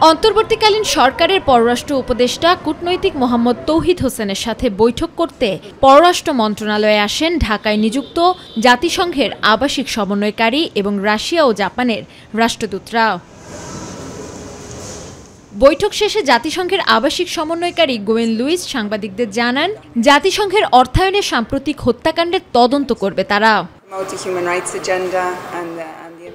অন্তর্বর্তীকালীন সরকারের পররাষ্ট্র উপদেষ্টা কূটনৈতিক মোহাম্মদ তৌহিদ হোসেনের সাথে বৈঠক করতে পররাষ্ট্র মন্ত্রণালয়ে আসেন ঢাকায় নিযুক্ত জাতিসংঘের আবাসিক সমন্বয়কারী এবং রাশিয়া ও জাপানের রাষ্ট্রদূতরা। বৈঠক শেষে জাতিসংঘের আবাসিক সমন্বয়কারী গোয়েন লুইস সাংবাদিকদের জানান, জাতিসংঘের অর্থায়নে সাম্প্রতিক হত্যাকাণ্ডের তদন্ত করবে তারা।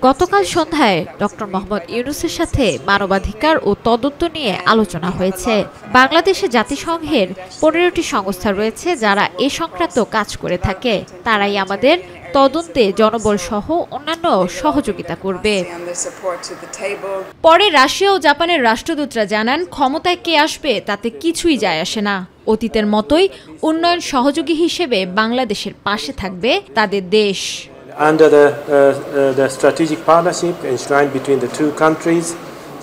গতকাল সন্ধ্যায় ডক্টর মোহাম্মদ ইউনূসের সাথে মানবাধিকার ও তদন্ত নিয়ে আলোচনা হয়েছে। বাংলাদেশে জাতিসংঘের 15টি সংস্থা রয়েছে যারা এ সংক্রান্ত কাজ করে থাকে। তারাই আমাদের তদন্তে জনবল সহ অন্যান্য সহযোগিতা করবে। পরে রাশিয়া ও জাপানের রাষ্ট্রদূতরা জানান, ক্ষমতায় কে আসবে তাতে কিছুই যায় আসে না। অতীতের মতোই উন্নয়ন সহযোগী হিসেবে বাংলাদেশের পাশে থাকবে তাদের দেশ। Under the strategic partnership enshrined between the two countries,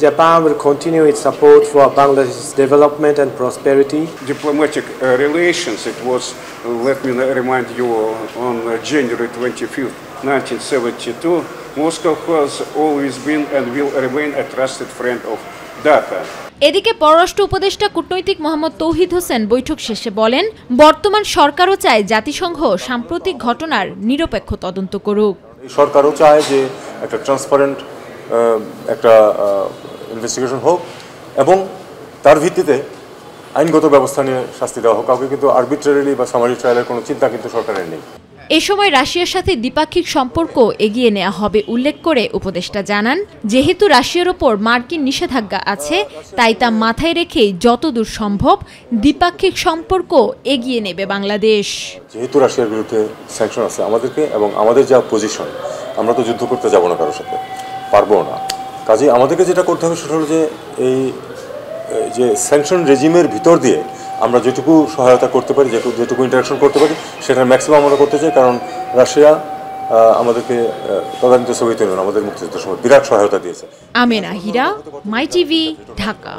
Japan will continue its support for Bangladesh's development and prosperity. Diplomatic relations, it was, let me remind you, on January 25th, 1972, Moscow has always been and will remain a trusted friend of Dhaka. এদিকে পররাষ্ট্র উপদেষ্টা কূটনৈতিক মোহাম্মদ তৌহিদ হোসেন বৈঠক শেষে বলেন, বর্তমান সরকারও চায় জাতিসংঘ সাম্প্রতিক ঘটনার নিরপেক্ষ তদন্ত করুক। সরকারও চায় যে একটা ট্রান্সপারেন্ট একটা ইনভেস্টিগেশন হোক এবং তার ভিত্তিতে আইনগত ব্যবস্থা নিয়ে শাস্তি দেওয়া হোক। কাউকে কিন্তু আরবিট্রারিলি বা সামারি ট্রায়ালের কোনো চিন্তা কিন্তু সরকারের নেই। এ সময় রাশিয়ার সাথে দ্বিপাক্ষিক সম্পর্ক এগিয়ে নেওয়া হবে উল্লেখ করে উপদেষ্টা জানান, যেহেতু রাশিয়ার ওপর মার্কিন নিষেধাজ্ঞা আছে, তাই তা মাথায় রেখেই যতদূর সম্ভব দ্বিপাক্ষিক সম্পর্ক এগিয়ে নেবে বাংলাদেশ। যেহেতু রাশিয়ার বিরুদ্ধে স্যাংশন আছে আমাদেরকে, এবং আমাদের যা পজিশন, আমরা তো যুদ্ধ করতে যাব না কারোর সাথে, পারবো না। কাজেই আমাদেরকে যেটা করতে হবে সেটা হলো যে এই যে স্যাংশন রেজিমের ভিতর দিয়ে আমরা যেটুকু সহায়তা করতে পারি, যেটুকু ইন্টারাকশন করতে পারি, সেটার ম্যাক্সিমাম আমরা করতে চাই। কারণ রাশিয়া আমাদেরকে তদানীন্তন সোভিয়েত ইউনিয়ন আমাদের মুক্তিযুদ্ধের সময় বিরাট সহায়তা দিয়েছে। আমেনা হীরা, মাই টিভি, ঢাকা।